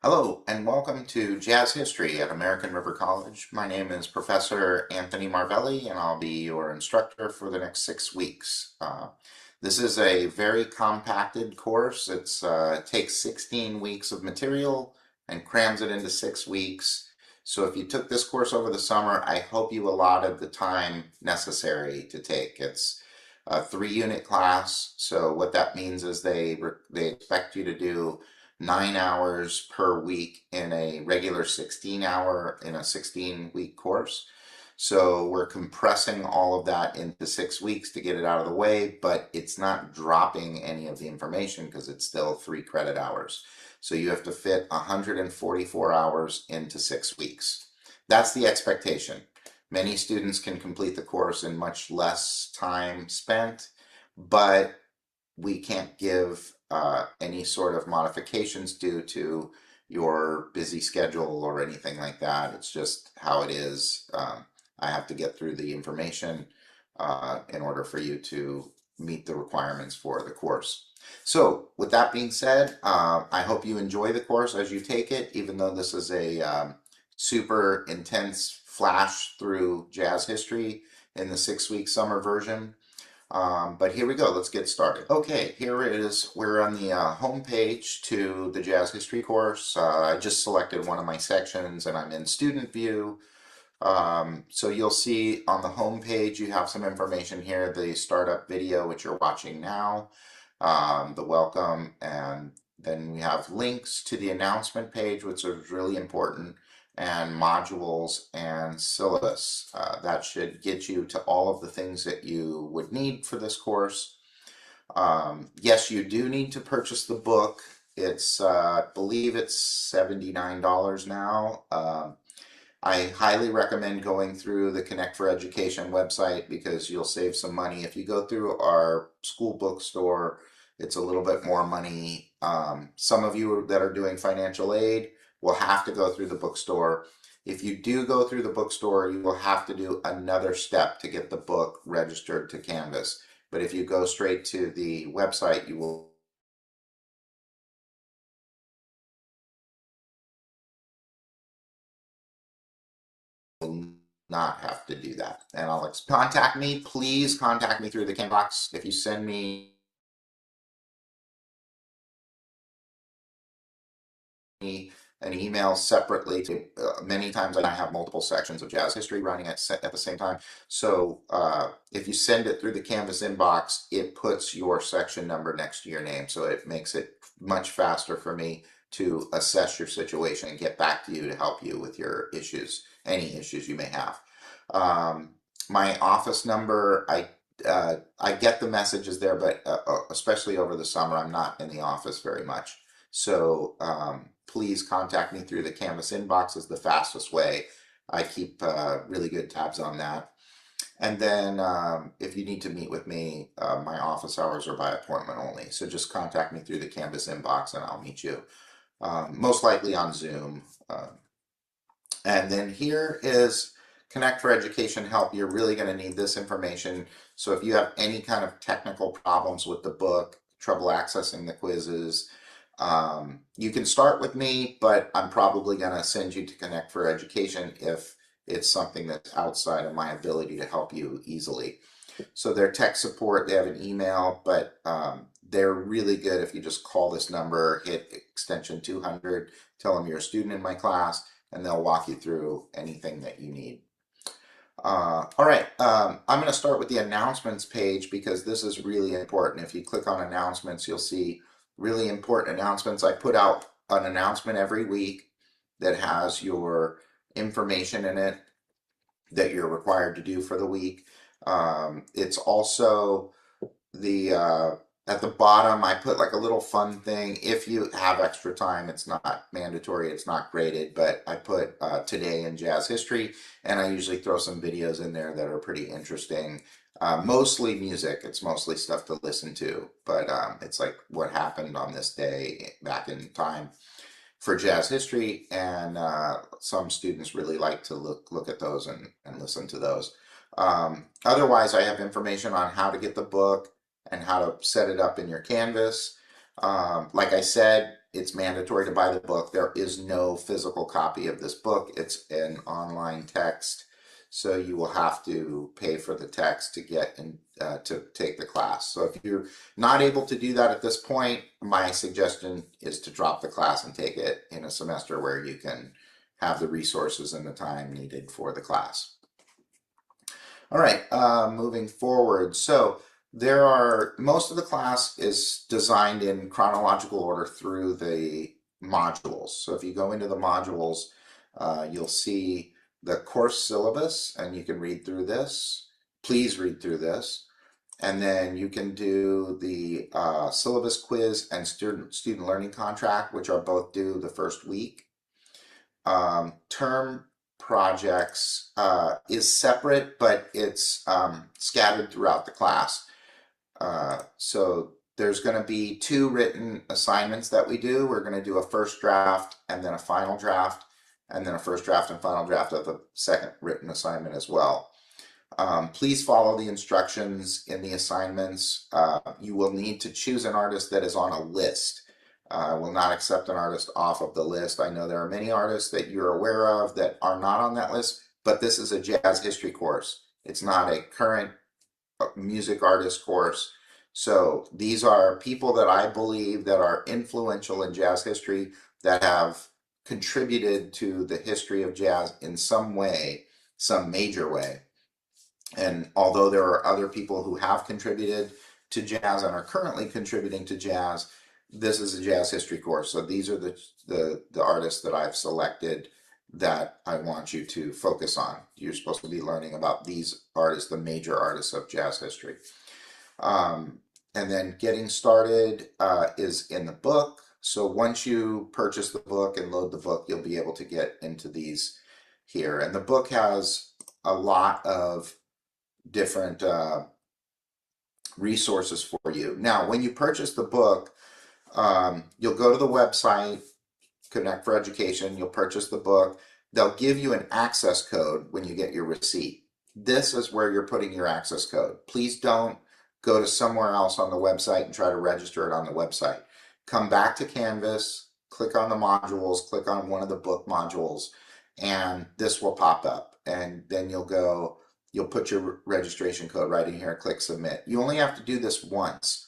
Hello and welcome to Jazz History at American River College. My name is Professor Anthony Marvelli and I'll be your instructor for the next 6 weeks. This is a very compacted course. It takes 16 weeks of material and crams it into 6 weeks. So if you took this course over the summer, I hope you allotted the time necessary to take. It's a 3-unit class, so what that means is they expect you to do 9 hours per week in a regular 16-week course. So we're compressing all of that into 6 weeks to get it out of the way, but it's not dropping any of the information because it's still 3 credit hours. So you have to fit 144 hours into 6 weeks. That's the expectation. Many students can complete the course in much less time spent, but we can't give any sort of modifications due to your busy schedule or anything like that. It's just how it is. I have to get through the information in order for you to meet the requirements for the course. So with that being said, I hope you enjoy the course as you take it, even though this is a super intense flash through jazz history in the 6-week summer version. But here we go, let's get started. Okay, here it is. We're on the home page to the jazz history course. I just selected one of my sections and I'm in student view. So you'll see on the home page you have some information here, the startup video which you're watching now, the welcome, and then we have links to the announcement page, which is really important, and modules and syllabus. That should get you to all of the things that you would need for this course. Yes, you do need to purchase the book. It's, I believe it's $79 now. I highly recommend going through the Connect for Education website because you'll save some money. If you go through our school bookstore, it's a little bit more money. Some of you that are doing financial aid will have to go through the bookstore. If you do go through the bookstore, you will have to do another step to get the book registered to Canvas. But if you go straight to the website, you will not have to do that. And I'll contact me. Please contact me through the Canvas box. If you send me an email separately to many times I have multiple sections of jazz history running at the same time. So if you send it through the Canvas inbox, it puts your section number next to your name. So it makes it much faster for me to assess your situation and get back to you to help you with your issues, any issues you may have. My office number, I get the messages there, but especially over the summer, I'm not in the office very much. So please contact me through the Canvas inbox is the fastest way. I keep really good tabs on that. And then if you need to meet with me, my office hours are by appointment only. So just contact me through the Canvas inbox and I'll meet you, most likely on Zoom. And then here is Connect for Education Help. You're really going to need this information. So if you have any kind of technical problems with the book, trouble accessing the quizzes, you can start with me, but I'm probably going to send you to Connect for Education if it's something that's outside of my ability to help you easily. So their tech support, they have an email, but they're really good if you just call this number, hit extension 200, tell them you're a student in my class, and they'll walk you through anything that you need. All right, I'm going to start with the announcements page because this is really important. If you click on announcements, you'll see really important announcements. I put out an announcement every week that has your information in it that you're required to do for the week. It's also the at the bottom, I put like a little fun thing. If you have extra time, it's not mandatory, it's not graded, but I put today in jazz history, and I usually throw some videos in there that are pretty interesting. Mostly music, it's mostly stuff to listen to, but it's like what happened on this day back in time for jazz history, and some students really like to look at those and listen to those. Otherwise, I have information on how to get the book and how to set it up in your Canvas. Like I said, it's mandatory to buy the book. There is no physical copy of this book. It's an online text, so you will have to pay for the text to get in to take the class. So if you're not able to do that at this point, my suggestion is to drop the class and take it in a semester where you can have the resources and the time needed for the class. All right, moving forward. So there are, most of the class is designed in chronological order through the modules. So if you go into the modules, you'll see the course syllabus, and you can read through this. Please read through this. And then you can do the syllabus quiz and student learning contract, which are both due the first week. Term projects is separate, but it's scattered throughout the class. So there's going to be 2 written assignments that we do. We're going to do a first draft and then a final draft, and then a first draft and final draft of the second written assignment as well. Please follow the instructions in the assignments. You will need to choose an artist that is on a list. I will not accept an artist off of the list. I know there are many artists that you're aware of that are not on that list, but this is a jazz history course. It's not a current music artist course. So these are people that I believe that are influential in jazz history, that have contributed to the history of jazz in some way, some major way. And although there are other people who have contributed to jazz and are currently contributing to jazz, this is a jazz history course. So these are the artists that I've selected that I want you to focus on. You're supposed to be learning about these artists, the major artists of jazz history. And then getting started is in the book. So once you purchase the book and load the book, you'll be able to get into these here. And the book has a lot of different resources for you. Now, when you purchase the book, you'll go to the website, Connect for Education, you'll purchase the book. They'll give you an access code when you get your receipt. This is where you're putting your access code. Please don't go to somewhere else on the website and try to register it on the website. Come back to Canvas, click on the modules, click on one of the book modules, and this will pop up. And then you'll put your registration code right in here, click submit. You only have to do this once.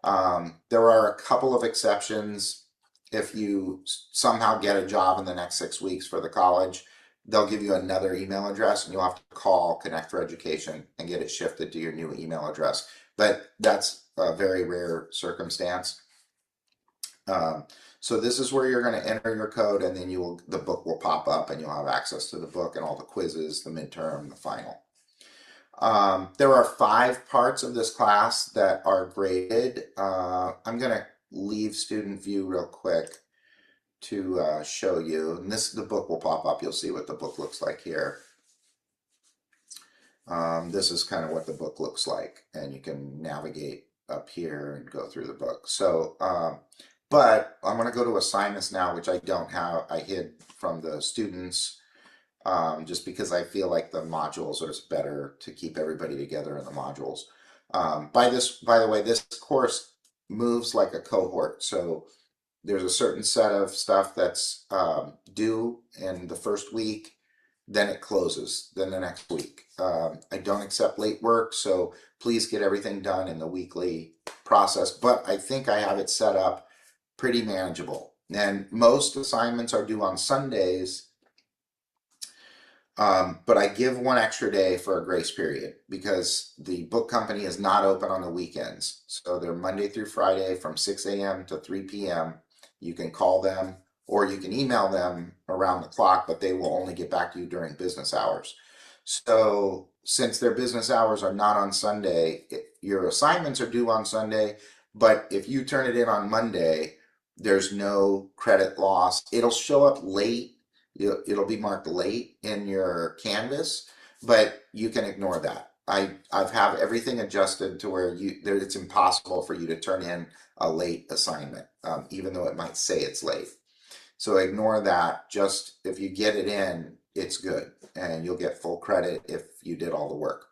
There are a couple of exceptions. If you somehow get a job in the next 6 weeks for the college, they'll give you another email address and you'll have to call Connect for Education and get it shifted to your new email address. But that's a very rare circumstance. So this is where you're going to enter your code, and then the book will pop up and you'll have access to the book and all the quizzes, the midterm, the final. There are 5 parts of this class that are graded. I'm going to leave student view real quick to show you. And the book will pop up. You'll see what the book looks like here. This is kind of what the book looks like, and you can navigate up here and go through the book. So, but I'm going to go to assignments now, which I don't have. I hid from the students. Just because I feel like the modules are better to keep everybody together in the modules. By the way, this course moves like a cohort. So there's a certain set of stuff that's due in the first week, then it closes, then the next week. I don't accept late work, so please get everything done in the weekly process. But I think I have it set up pretty manageable. And most assignments are due on Sundays. But I give 1 extra day for a grace period because the book company is not open on the weekends. So they're Monday through Friday from 6 a.m. to 3 p.m. You can call them or you can email them around the clock, but they will only get back to you during business hours. So since their business hours are not on Sunday, your assignments are due on Sunday, but if you turn it in on Monday, there's no credit loss. It'll show up late. It'll be marked late in your Canvas, but you can ignore that. I've have everything adjusted to where it's impossible for you to turn in a late assignment, even though it might say it's late. So ignore that. Just if you get it in, it's good, and you'll get full credit if you did all the work.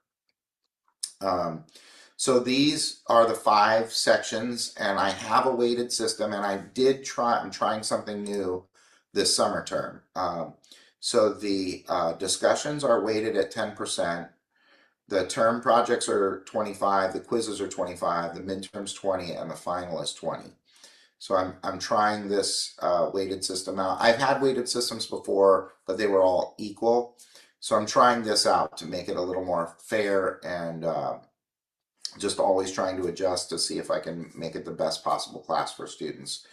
So these are the 5 sections, and I have a weighted system, and I'm trying something new this summer term. So the discussions are weighted at 10%. The term projects are 25, the quizzes are 25, the midterms 20, and the final is 20. So I'm trying this weighted system out. I've had weighted systems before, but they were all equal. So I'm trying this out to make it a little more fair, and just always trying to adjust to see if I can make it the best possible class for students.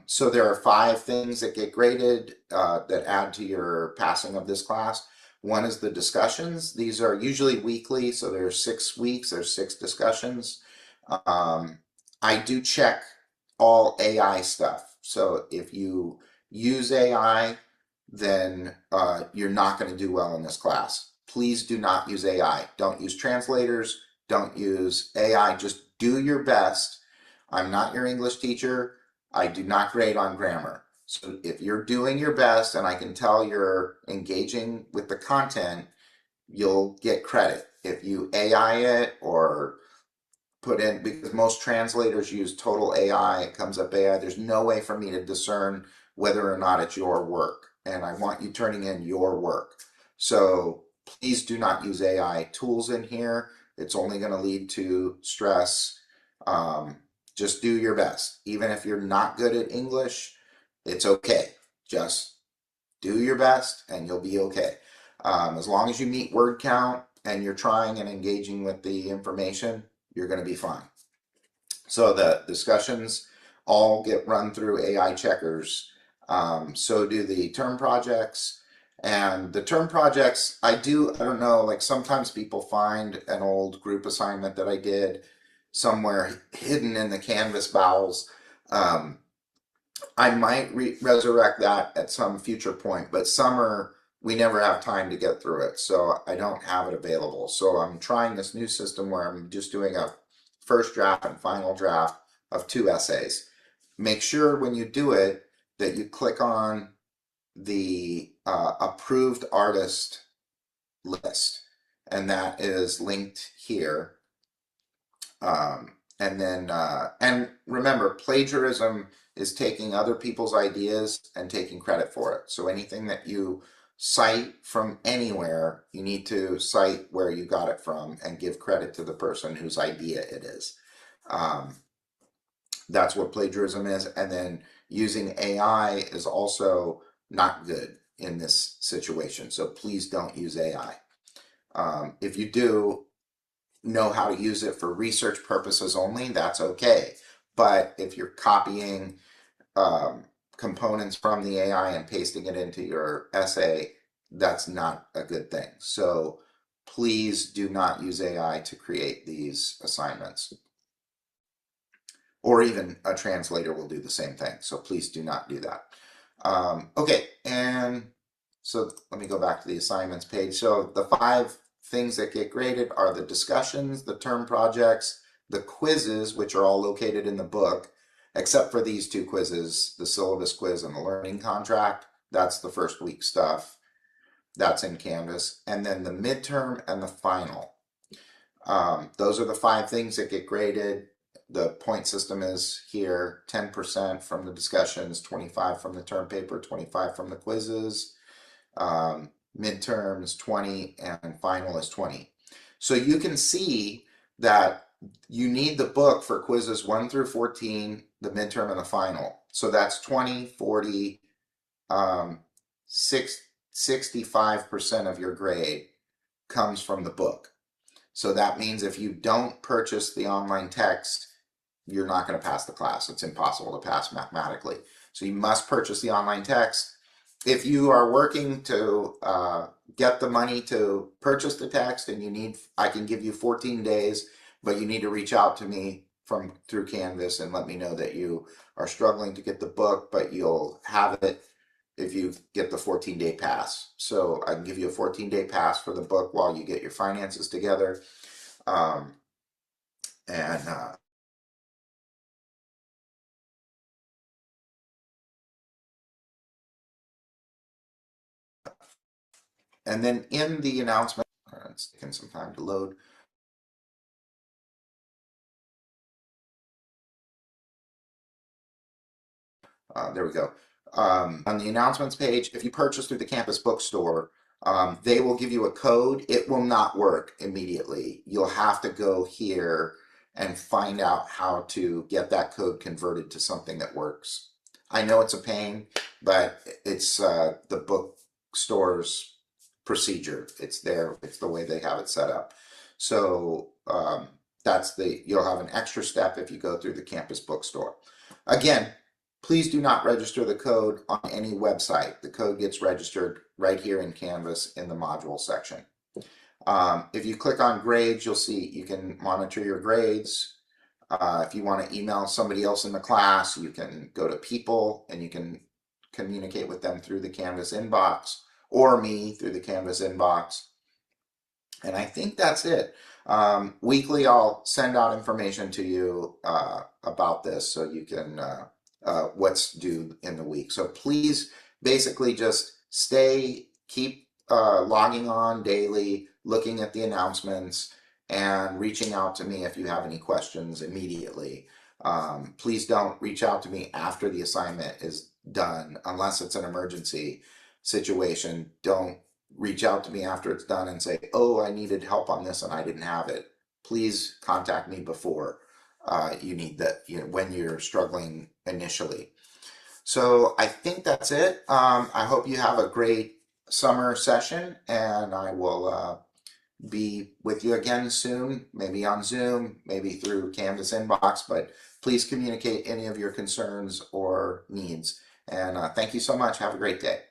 So there are 5 things that get graded that add to your passing of this class. One is the discussions. These are usually weekly, so there's 6 weeks, there's 6 discussions. Um, I do check all AI stuff. So if you use AI, then you're not going to do well in this class. Please do not use AI. Don't use translators. Don't use AI. Just do your best. I'm not your English teacher. I do not grade on grammar. So if you're doing your best and I can tell you're engaging with the content, you'll get credit. If you AI it or put in, because most translators use total AI, it comes up AI, there's no way for me to discern whether or not it's your work. And I want you turning in your work. So please do not use AI tools in here. It's only going to lead to stress. Um, just do your best. Even if you're not good at English, it's okay. Just do your best and you'll be okay. As long as you meet word count and you're trying and engaging with the information, you're going to be fine. So the discussions all get run through AI checkers. So do the term projects. And the term projects, I don't know, like sometimes people find an old group assignment that I did somewhere hidden in the Canvas bowels. Um, I might resurrect that at some future point, but summer, we never have time to get through it, so I don't have it available. So I'm trying this new system where I'm just doing a first draft and final draft of 2 essays. Make sure when you do it that you click on the approved artist list, and that is linked here. And remember, plagiarism is taking other people's ideas and taking credit for it. So anything that you cite from anywhere, you need to cite where you got it from and give credit to the person whose idea it is. Um, that's what plagiarism is. And then using AI is also not good in this situation. So please don't use AI. If you do, know how to use it for research purposes only, that's okay. But if you're copying components from the AI and pasting it into your essay, that's not a good thing. So please do not use AI to create these assignments. Or even a translator will do the same thing. So please do not do that. Okay, and so let me go back to the assignments page. So the 5 things that get graded are the discussions, the term projects, the quizzes, which are all located in the book, except for these 2 quizzes, the syllabus quiz and the learning contract. That's the first week stuff. That's in Canvas. And then the midterm and the final. Those are the 5 things that get graded. The point system is here, 10% from the discussions, 25 from the term paper, 25 from the quizzes, midterms 20, and final is 20. So you can see that you need the book for quizzes 1 through 14, the midterm and the final. So that's 20, 40, 65% of your grade comes from the book. So that means if you don't purchase the online text, you're not going to pass the class. It's impossible to pass mathematically. So you must purchase the online text. If you are working to get the money to purchase the text and you need, I can give you 14 days, but you need to reach out to me through Canvas and let me know that you are struggling to get the book, but you'll have it if you get the 14-day pass. So I can give you a 14-day pass for the book while you get your finances together. Um, and and then in the announcement, it's taking some time to load. There we go. On the announcements page, if you purchase through the campus bookstore, they will give you a code. It will not work immediately. You'll have to go here and find out how to get that code converted to something that works. I know it's a pain, but it's the bookstore's procedure. It's there. It's the way they have it set up. So you'll have an extra step if you go through the campus bookstore. Again, please do not register the code on any website. The code gets registered right here in Canvas in the module section. If you click on grades, you'll see you can monitor your grades. If you want to email somebody else in the class, you can go to people and you can communicate with them through the Canvas inbox, or me through the Canvas inbox. And I think that's it. Weekly, I'll send out information to you about this so you can what's due in the week. So please basically just keep logging on daily, looking at the announcements, and reaching out to me if you have any questions immediately. Please don't reach out to me after the assignment is done unless it's an emergency situation. Don't reach out to me after it's done and say, oh, I needed help on this and I didn't have it. Please contact me before you need that, when you're struggling initially. So I think that's it. I hope you have a great summer session, and I will be with you again soon, maybe on Zoom, maybe through Canvas Inbox, but please communicate any of your concerns or needs. And thank you so much. Have a great day.